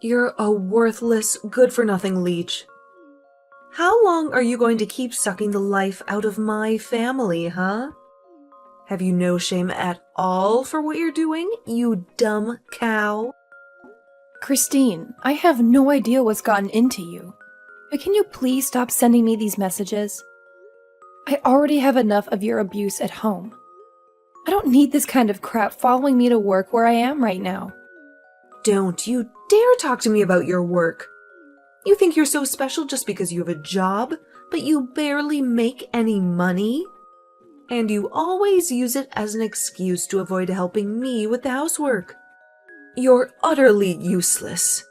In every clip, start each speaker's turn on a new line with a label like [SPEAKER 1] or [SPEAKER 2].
[SPEAKER 1] You're a worthless, good-for-nothing leech. How long are you going to keep sucking the life out of my family, huh? Have you no shame at all for what you're doing, you dumb cow?
[SPEAKER 2] Christine, I have no idea what's gotten into you. But can you please stop sending me these messages? I already have enough of your abuse at home. I don't need this kind of crap following me to work where I am right now.
[SPEAKER 1] Don't you dare talk to me about your work. You think you're so special just because you have a job, but you barely make any money? And you always use it as an excuse to avoid helping me with the housework. You're utterly useless.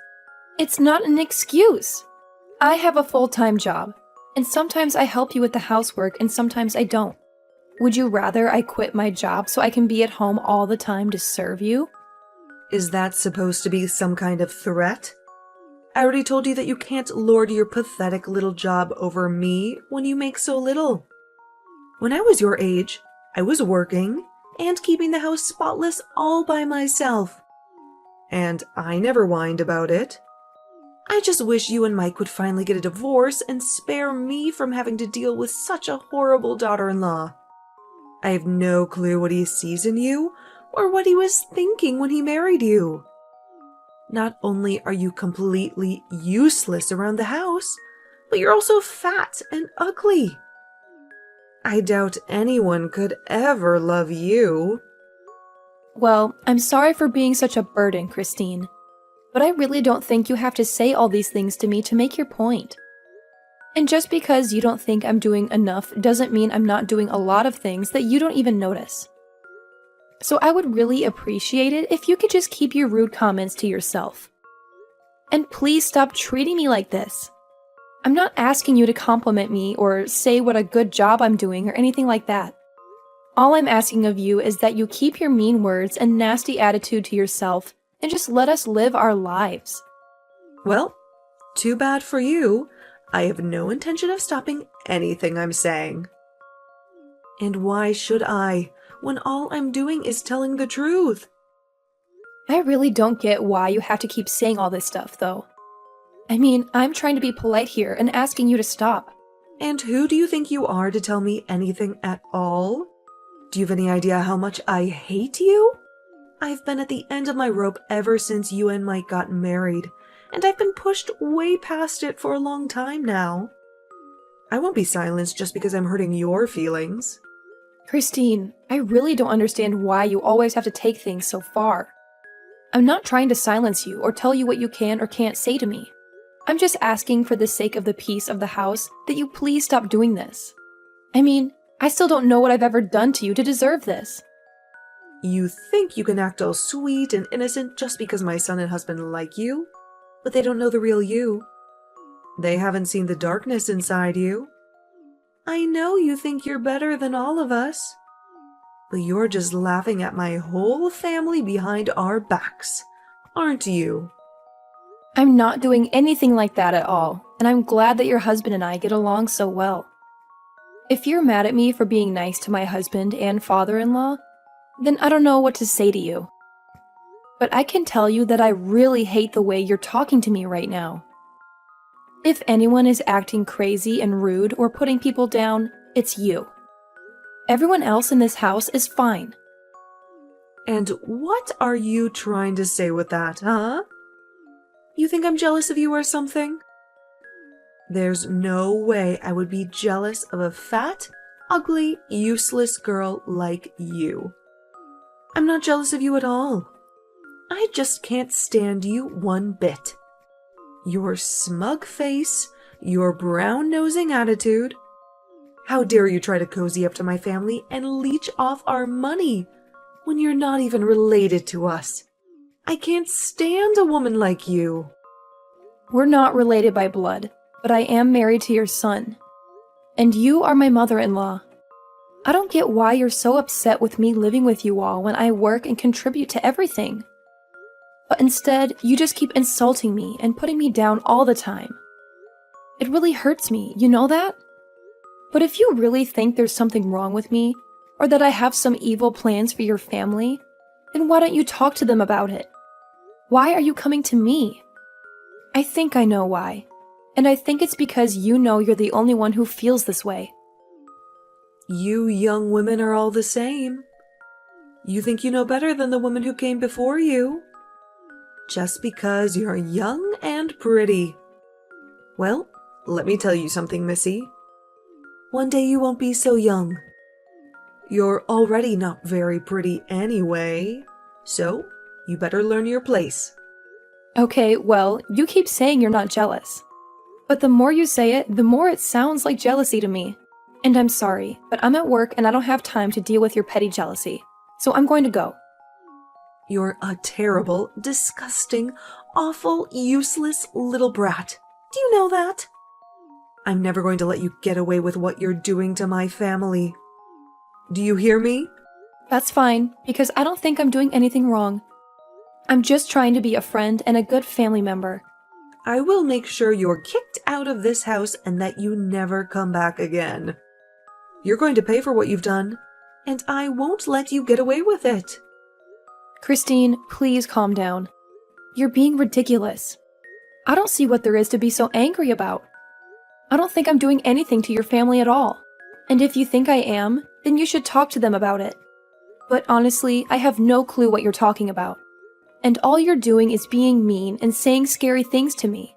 [SPEAKER 2] It's not an excuse. I have a full-time job, and sometimes I help you with the housework and sometimes I don't. Would you rather I quit my job so I can be at home all the time to serve you?
[SPEAKER 1] Is that supposed to be some kind of threat? I already told you that you can't lord your pathetic little job over me when you make so little. When I was your age, I was working and keeping the house spotless all by myself. And I never whined about it. I just wish you and Mike would finally get a divorce and spare me from having to deal with such a horrible daughter-in-law. I have no clue what he sees in you or what he was thinking when he married you. Not only are you completely useless around the house, but you're also fat and ugly. I doubt anyone could ever love you.
[SPEAKER 2] Well, I'm sorry for being such a burden, Christine. But I really don't think you have to say all these things to me to make your point. And just because you don't think I'm doing enough doesn't mean I'm not doing a lot of things that you don't even notice. So I would really appreciate it if you could just keep your rude comments to yourself. And please stop treating me like this. I'm not asking you to compliment me or say what a good job I'm doing or anything like that. All I'm asking of you is that you keep your mean words and nasty attitude to yourself and just let us live our lives.
[SPEAKER 1] Well, too bad for you. I have no intention of stopping anything I'm saying. And why should I, when all I'm doing is telling the truth?
[SPEAKER 2] I really don't get why you have to keep saying all this stuff, though. I mean, I'm trying to be polite here and asking you to stop.
[SPEAKER 1] And who do you think you are to tell me anything at all? Do you have any idea how much I hate you? I've been at the end of my rope ever since you and Mike got married, and I've been pushed way past it for a long time now. I won't be silenced just because I'm hurting your feelings.
[SPEAKER 2] Christine, I really don't understand why you always have to take things so far. I'm not trying to silence you or tell you what you can or can't say to me. I'm just asking for the sake of the peace of the house that you please stop doing this. I mean, I still don't know what I've ever done to you to deserve this.
[SPEAKER 1] You think you can act all sweet and innocent just because my son and husband like you, but they don't know the real you. They haven't seen the darkness inside you. I know you think you're better than all of us, but you're just laughing at my whole family behind our backs, aren't you?
[SPEAKER 2] I'm not doing anything like that at all, and I'm glad that your husband and I get along so well. If you're mad at me for being nice to my husband and father-in-law, then I don't know what to say to you. But I can tell you that I really hate the way you're talking to me right now. If anyone is acting crazy and rude or putting people down, it's you. Everyone else in this house is fine.
[SPEAKER 1] And what are you trying to say with that, huh? You think I'm jealous of you or something? There's no way I would be jealous of a fat, ugly, useless girl like you. I'm not jealous of you at all. I just can't stand you one bit. Your smug face, your brown-nosing attitude. How dare you try to cozy up to my family and leech off our money when you're not even related to us? I can't stand a woman like you.
[SPEAKER 2] We're not related by blood, but I am married to your son. And you are my mother-in-law. I don't get why you're so upset with me living with you all when I work and contribute to everything. But instead, you just keep insulting me and putting me down all the time. It really hurts me, you know that? But if you really think there's something wrong with me, or that I have some evil plans for your family, then why don't you talk to them about it? Why are you coming to me? I think I know why. And I think it's because you know you're the only one who feels this way.
[SPEAKER 1] You young women are all the same. You think you know better than the women who came before you. Just because you're young and pretty. Well, let me tell you something, Missy. One day you won't be so young. You're already not very pretty anyway, so you better learn your place.
[SPEAKER 2] Okay, well, you keep saying you're not jealous. But the more you say it, the more it sounds like jealousy to me. And I'm sorry, but I'm at work and I don't have time to deal with your petty jealousy. So I'm going to go.
[SPEAKER 1] You're a terrible, disgusting, awful, useless little brat. Do you know that? I'm never going to let you get away with what you're doing to my family. Do you hear me?
[SPEAKER 2] That's fine, because I don't think I'm doing anything wrong. I'm just trying to be a friend and a good family member.
[SPEAKER 1] I will make sure you're kicked out of this house and that you never come back again. You're going to pay for what you've done, and I won't let you get away with it.
[SPEAKER 2] Christine, please calm down. You're being ridiculous. I don't see what there is to be so angry about. I don't think I'm doing anything to your family at all. And if you think I am, then you should talk to them about it. But honestly, I have no clue what you're talking about. And all you're doing is being mean and saying scary things to me.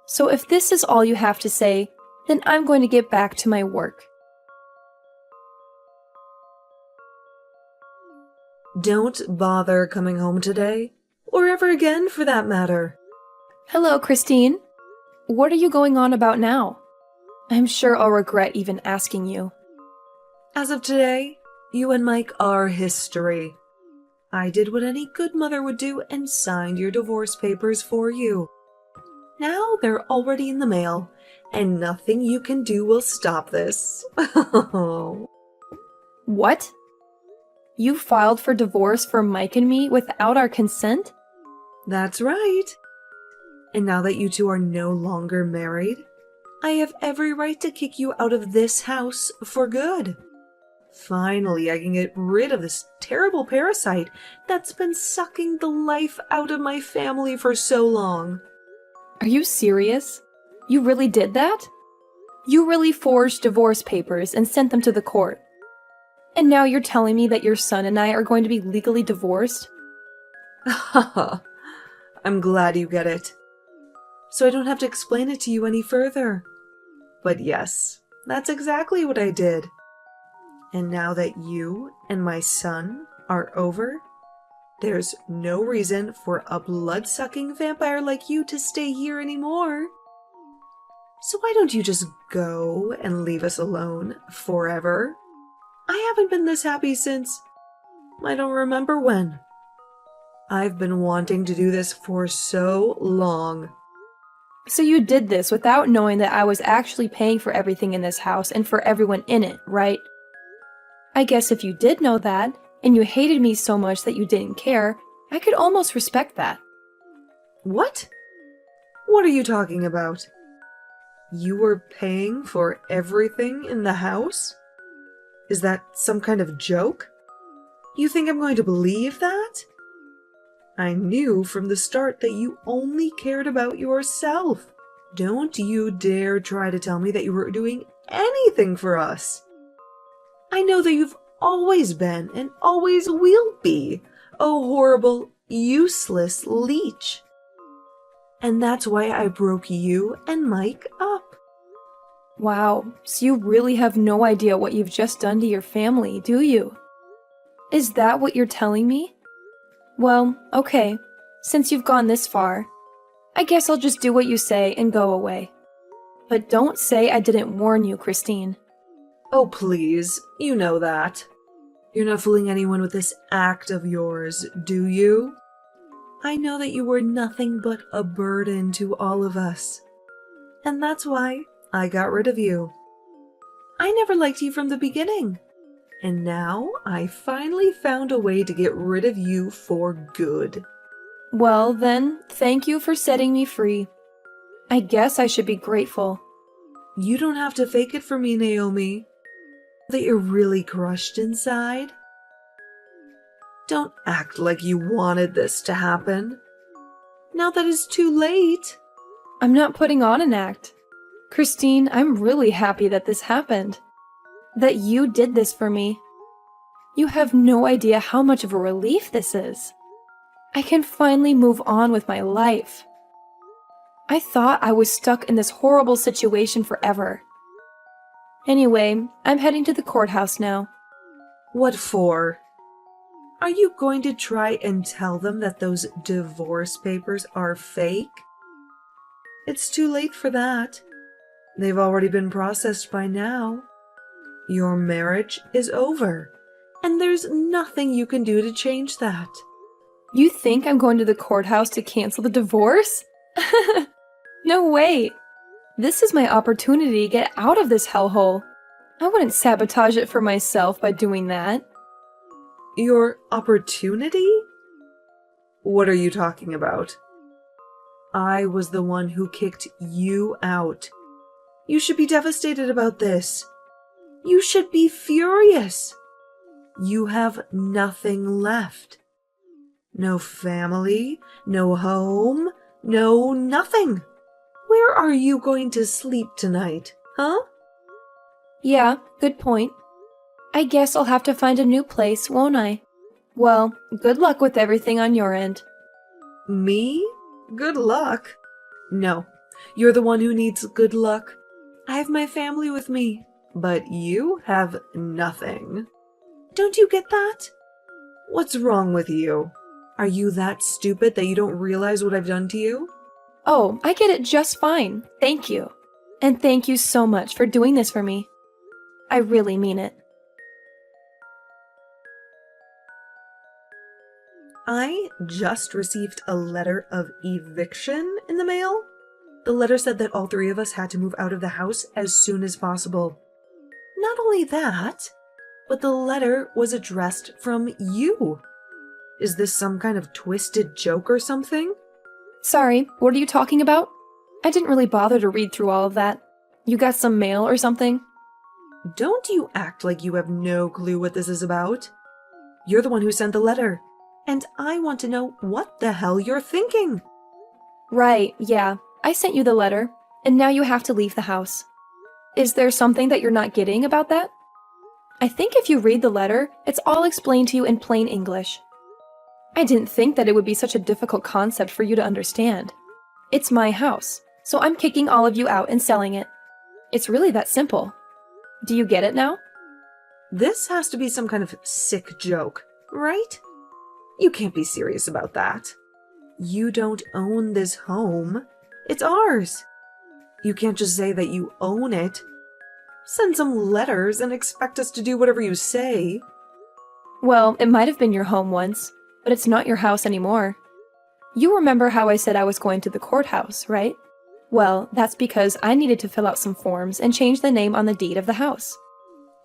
[SPEAKER 2] So if this is all you have to say, then I'm going to get back to my work.
[SPEAKER 1] Don't bother coming home today, or ever again for that matter.
[SPEAKER 2] Hello, Christine. What are you going on about now? I'm sure I'll regret even asking you.
[SPEAKER 1] As of today, you and Mike are history. I did what any good mother would do and signed your divorce papers for you. Now they're already in the mail, and nothing you can do will stop this.
[SPEAKER 2] What? You filed for divorce for Mike and me without our consent?
[SPEAKER 1] That's right. And now that you two are no longer married, I have every right to kick you out of this house for good. Finally, I can get rid of this terrible parasite that's been sucking the life out of my family for so long.
[SPEAKER 2] Are you serious? You really did that? You really forged divorce papers and sent them to the court. And now you're telling me that your son and I are going to be legally divorced?
[SPEAKER 1] Haha, I'm glad you get it. So I don't have to explain it to you any further. But yes, that's exactly what I did. And now that you and my son are over, there's no reason for a blood-sucking vampire like you to stay here anymore. So why don't you just go and leave us alone forever? I haven't been this happy since I don't remember when. I've been wanting to do this for so long.
[SPEAKER 2] So you did this without knowing that I was actually paying for everything in this house and for everyone in it, right? I guess if you did know that, and you hated me so much that you didn't care, I could almost respect that.
[SPEAKER 1] What? What are you talking about? You were paying for everything in the house? Is that some kind of joke? You think I'm going to believe that? I knew from the start that you only cared about yourself. Don't you dare try to tell me that you were doing anything for us. I know that you've always been and always will be a horrible, useless leech. And that's why I broke you and Mike up.
[SPEAKER 2] Wow, so you really have no idea what you've just done to your family, do you? Is that what you're telling me? Well, okay, since you've gone this far, I guess I'll just do what you say and go away. But don't say I didn't warn you, Christine.
[SPEAKER 1] Oh, please, you know that. You're not fooling anyone with this act of yours, do you? I know that you were nothing but a burden to all of us. And that's why I got rid of you. I never liked you from the beginning. And now I finally found a way to get rid of you for good.
[SPEAKER 2] Well, then, thank you for setting me free. I guess I should be grateful.
[SPEAKER 1] You don't have to fake it for me, Naomi. That you're really crushed inside. Don't act like you wanted this to happen. Now that it's too late.
[SPEAKER 2] I'm not putting on an act. Christine, I'm really happy that this happened. That you did this for me. You have no idea how much of a relief this is. I can finally move on with my life. I thought I was stuck in this horrible situation forever. Anyway, I'm heading to the courthouse now.
[SPEAKER 1] What for? Are you going to try and tell them that those divorce papers are fake? It's too late for that. They've already been processed by now. Your marriage is over, and there's nothing you can do to change that.
[SPEAKER 2] You think I'm going to the courthouse to cancel the divorce? No way! This is my opportunity to get out of this hellhole. I wouldn't sabotage it for myself by doing that.
[SPEAKER 1] Your opportunity? What are you talking about? I was the one who kicked you out. You should be devastated about this. You should be furious. You have nothing left. No family, no home, no nothing. Where are you going to sleep tonight, huh?
[SPEAKER 2] Yeah, good point. I guess I'll have to find a new place, won't I? Well, good luck with everything on your end.
[SPEAKER 1] Me? Good luck? No, you're the one who needs good luck. I have my family with me, but you have nothing. Don't you get that? What's wrong with you? Are you that stupid that you don't realize what I've done to you?
[SPEAKER 2] Oh, I get it just fine. Thank you. And thank you so much for doing this for me. I really mean it.
[SPEAKER 1] I just received a letter of eviction in the mail. The letter said that all three of us had to move out of the house as soon as possible. Not only that, but the letter was addressed from you. Is this some kind of twisted joke or something?
[SPEAKER 2] Sorry, what are you talking about? I didn't really bother to read through all of that. You got some mail or something?
[SPEAKER 1] Don't you act like you have no clue what this is about. You're the one who sent the letter, and I want to know what the hell you're thinking.
[SPEAKER 2] Right, yeah. I sent you the letter, and now you have to leave the house. Is there something that you're not getting about that? I think if you read the letter, it's all explained to you in plain English. I didn't think that it would be such a difficult concept for you to understand. It's my house, so I'm kicking all of you out and selling it. It's really that simple. Do you get it now?
[SPEAKER 1] This has to be some kind of sick joke, right? You can't be serious about that. You don't own this home. It's ours. You can't just say that you own it. Send some letters and expect us to do whatever you say.
[SPEAKER 2] Well, it might have been your home once, but it's not your house anymore. You remember how I said I was going to the courthouse, right? Well, that's because I needed to fill out some forms and change the name on the deed of the house.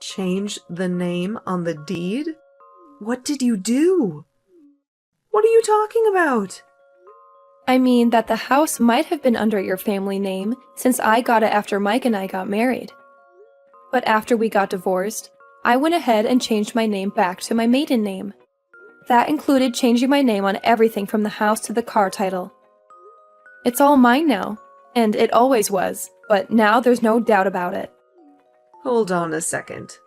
[SPEAKER 1] Change the name on the deed? What did you do? What are you talking about?
[SPEAKER 2] I mean that the house might have been under your family name since I got it after Mike and I got married. But after we got divorced, I went ahead and changed my name back to my maiden name. That included changing my name on everything from the house to the car title. It's all mine now, and it always was, but now there's no doubt about it.
[SPEAKER 1] Hold on a second.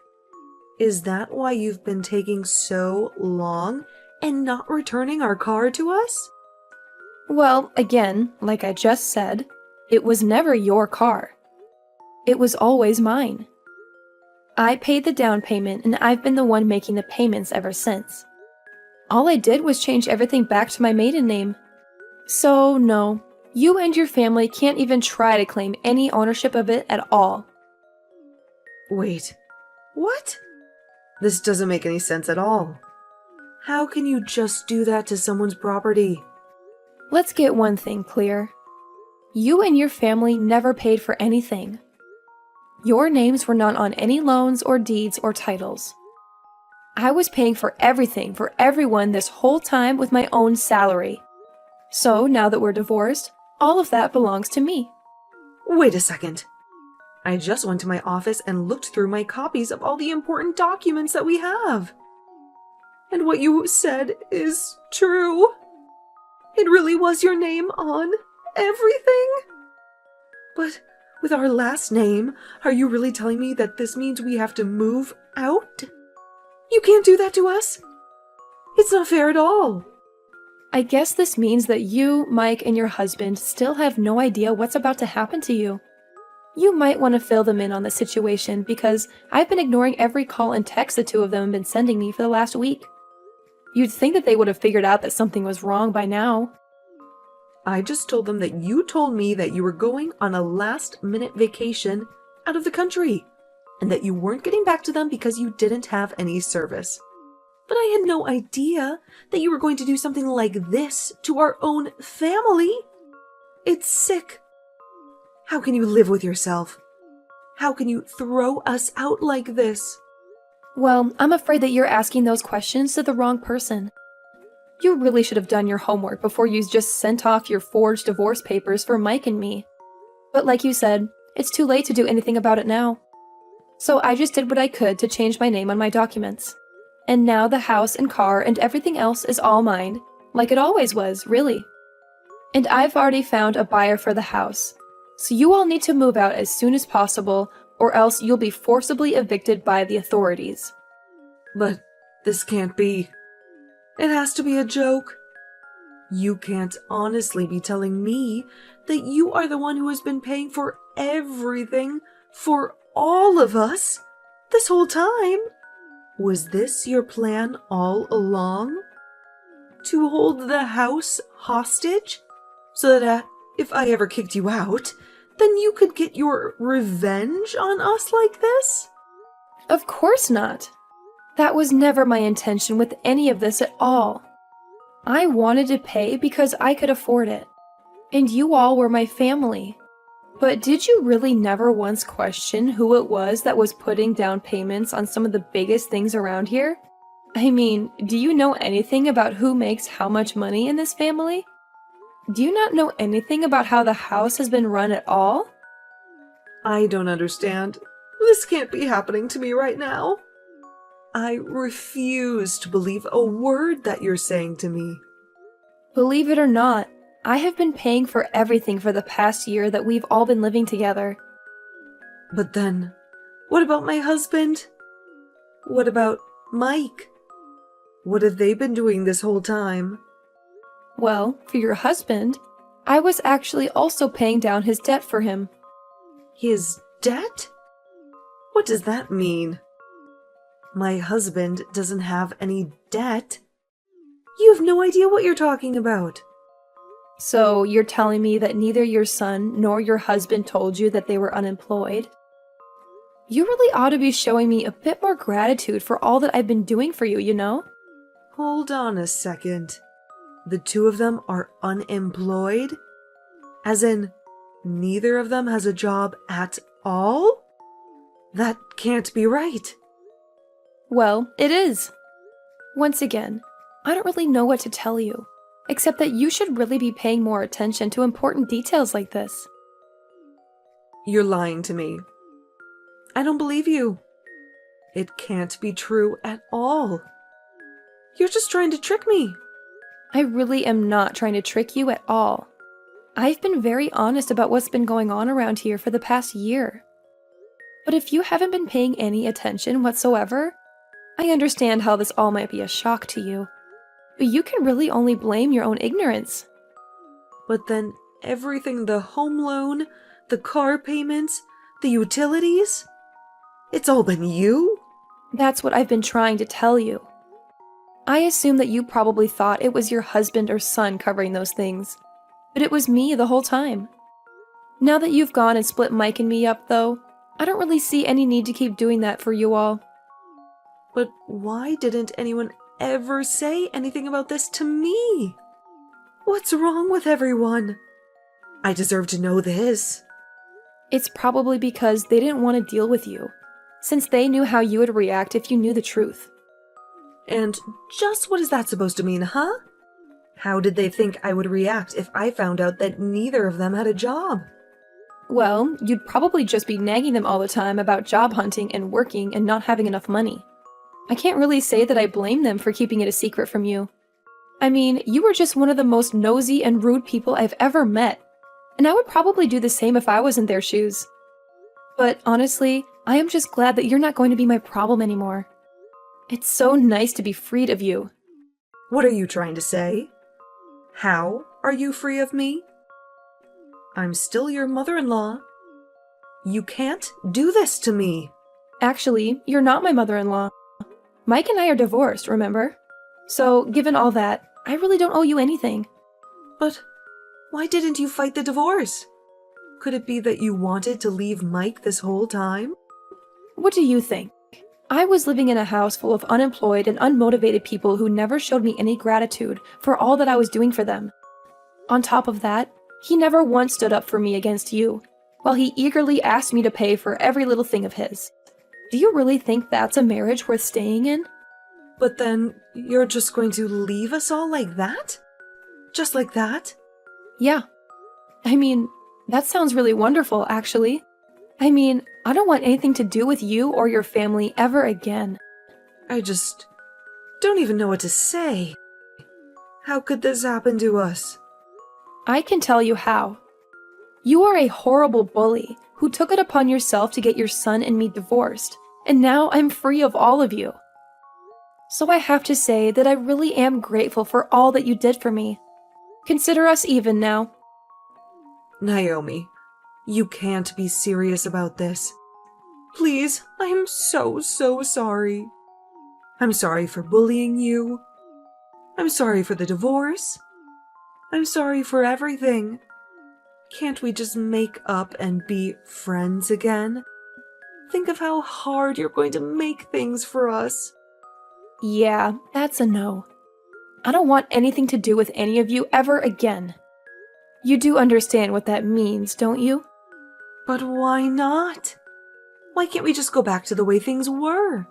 [SPEAKER 1] Is that why you've been taking so long and not returning our car to us?
[SPEAKER 2] Well, again, like I just said, it was never your car. It was always mine. I paid the down payment and I've been the one making the payments ever since. All I did was change everything back to my maiden name. So, no, you and your family can't even try to claim any ownership of it at all.
[SPEAKER 1] Wait, what? This doesn't make any sense at all. How can you just do that to someone's property?
[SPEAKER 2] Let's get one thing clear. You and your family never paid for anything. Your names were not on any loans or deeds or titles. I was paying for everything for everyone this whole time with my own salary. So now that we're divorced, all of that belongs to me.
[SPEAKER 1] Wait a second. I just went to my office and looked through my copies of all the important documents that we have. And what you said is true. It really was your name on everything? But with our last name, are you really telling me that this means we have to move out? You can't do that to us. It's not fair at all.
[SPEAKER 2] I guess this means that you, Mike, and your husband still have no idea what's about to happen to you. You might want to fill them in on the situation because I've been ignoring every call and text the two of them have been sending me for the last week. You'd think that they would have figured out that something was wrong by now.
[SPEAKER 1] I just told them that you told me that you were going on a last-minute vacation out of the country, and that you weren't getting back to them because you didn't have any service. But I had no idea that you were going to do something like this to our own family. It's sick. How can you live with yourself? How can you throw us out like this?
[SPEAKER 2] Well, I'm afraid that you're asking those questions to the wrong person. You really should have done your homework before you just sent off your forged divorce papers for Mike and me. But like you said, it's too late to do anything about it now. So I just did what I could to change my name on my documents. And now the house and car and everything else is all mine, like it always was, really. And I've already found a buyer for the house. So you all need to move out as soon as possible, or else you'll be forcibly evicted by the authorities.
[SPEAKER 1] But this can't be. It has to be a joke. You can't honestly be telling me that you are the one who has been paying for everything for all of us this whole time. Was this your plan all along? To hold the house hostage? So that if I ever kicked you out, then you could get your revenge on us like this?
[SPEAKER 2] Of course not. That was never my intention with any of this at all. I wanted to pay because I could afford it. And you all were my family. But did you really never once question who it was that was putting down payments on some of the biggest things around here? I mean, do you know anything about who makes how much money in this family? Do you not know anything about how the house has been run at all?
[SPEAKER 1] I don't understand. This can't be happening to me right now. I refuse to believe a word that you're saying to me.
[SPEAKER 2] Believe it or not, I have been paying for everything for the past year that we've all been living together.
[SPEAKER 1] But then, what about my husband? What about Mike? What have they been doing this whole time?
[SPEAKER 2] Well, for your husband, I was actually also paying down his debt for him.
[SPEAKER 1] His debt? What does that mean? My husband doesn't have any debt. You have no idea what you're talking about.
[SPEAKER 2] So you're telling me that neither your son nor your husband told you that they were unemployed? You really ought to be showing me a bit more gratitude for all that I've been doing for you, you know?
[SPEAKER 1] Hold on a second. The two of them are unemployed? As in, neither of them has a job at all? That can't be right.
[SPEAKER 2] Well, it is. Once again, I don't really know what to tell you, except that you should really be paying more attention to important details like this.
[SPEAKER 1] You're lying to me. I don't believe you. It can't be true at all. You're just trying to trick me.
[SPEAKER 2] I really am not trying to trick you at all. I've been very honest about what's been going on around here for the past year. But if you haven't been paying any attention whatsoever, I understand how this all might be a shock to you. But you can really only blame your own ignorance.
[SPEAKER 1] But then everything, the home loan, the car payments, the utilities, it's all been you?
[SPEAKER 2] That's what I've been trying to tell you. I assume that you probably thought it was your husband or son covering those things, but it was me the whole time. Now that you've gone and split Mike and me up, though, I don't really see any need to keep doing that for you all.
[SPEAKER 1] But why didn't anyone ever say anything about this to me? What's wrong with everyone? I deserve to know this.
[SPEAKER 2] It's probably because they didn't want to deal with you, since they knew how you would react if you knew the truth.
[SPEAKER 1] And just what is that supposed to mean, huh? How did they think I would react if I found out that neither of them had a job?
[SPEAKER 2] Well, you'd probably just be nagging them all the time about job hunting and working and not having enough money. I can't really say that I blame them for keeping it a secret from you. I mean, you were just one of the most nosy and rude people I've ever met. and I would probably do the same if I was in their shoes. But honestly, I am just glad that you're not going to be my problem anymore. It's so nice to be freed of you.
[SPEAKER 1] What are you trying to say? How are you free of me? I'm still your mother-in-law. You can't do this to me.
[SPEAKER 2] Actually, you're not my mother-in-law. Mike and I are divorced, remember? So, given all that, I really don't owe you anything.
[SPEAKER 1] But why didn't you fight the divorce? Could it be that you wanted to leave Mike this whole time?
[SPEAKER 2] What do you think? I was living in a house full of unemployed and unmotivated people who never showed me any gratitude for all that I was doing for them. On top of that, he never once stood up for me against you, while he eagerly asked me to pay for every little thing of his. Do you really think that's a marriage worth staying in?
[SPEAKER 1] But then you're just going to leave us all like that? Just like that?
[SPEAKER 2] Yeah. I mean, that sounds really wonderful, actually. I don't want anything to do with you or your family ever again.
[SPEAKER 1] I just don't even know what to say. How could this happen to us?
[SPEAKER 2] I can tell you how. You are a horrible bully who took it upon yourself to get your son and me divorced, and now I'm free of all of you. So I have to say that I really am grateful for all that you did for me. Consider us even now.
[SPEAKER 1] Naomi, you can't be serious about this. Please, I'm so sorry. I'm sorry for bullying you. I'm sorry for the divorce. I'm sorry for everything. Can't we just make up and be friends again? Think of how hard you're going to make things for us.
[SPEAKER 2] Yeah, that's a no. I don't want anything to do with any of you ever again. You do understand what that means, don't you?
[SPEAKER 1] But why not? Why can't we just go back to the way things were?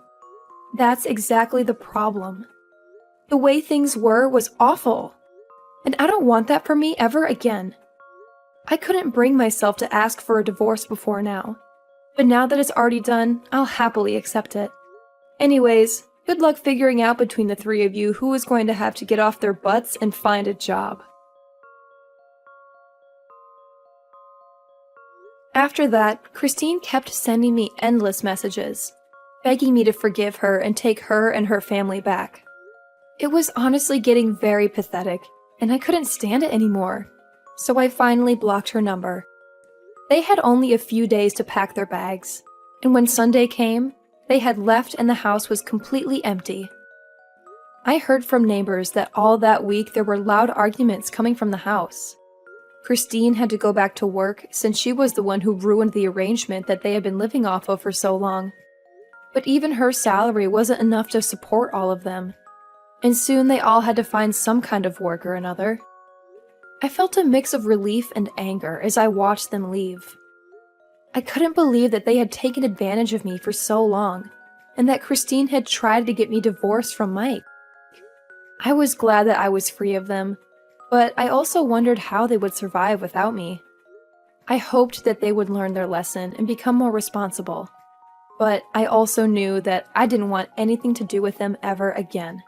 [SPEAKER 2] That's exactly the problem. The way things were was awful, and I don't want that for me ever again. I couldn't bring myself to ask for a divorce before now, but now that it's already done, I'll happily accept it. Anyways, good luck figuring out between the three of you who is going to have to get off their butts and find a job. After that, Christine kept sending me endless messages, begging me to forgive her and take her and her family back. It was honestly getting very pathetic, and I couldn't stand it anymore, so I finally blocked her number. They had only a few days to pack their bags, and when Sunday came, they had left and the house was completely empty. I heard from neighbors that all that week there were loud arguments coming from the house. Christine had to go back to work since she was the one who ruined the arrangement that they had been living off of for so long. But even her salary wasn't enough to support all of them, and soon they all had to find some kind of work or another. I felt a mix of relief and anger as I watched them leave. I couldn't believe that they had taken advantage of me for so long, and that Christine had tried to get me divorced from Mike. I was glad that I was free of them, but I also wondered how they would survive without me. I hoped that they would learn their lesson and become more responsible, but I also knew that I didn't want anything to do with them ever again.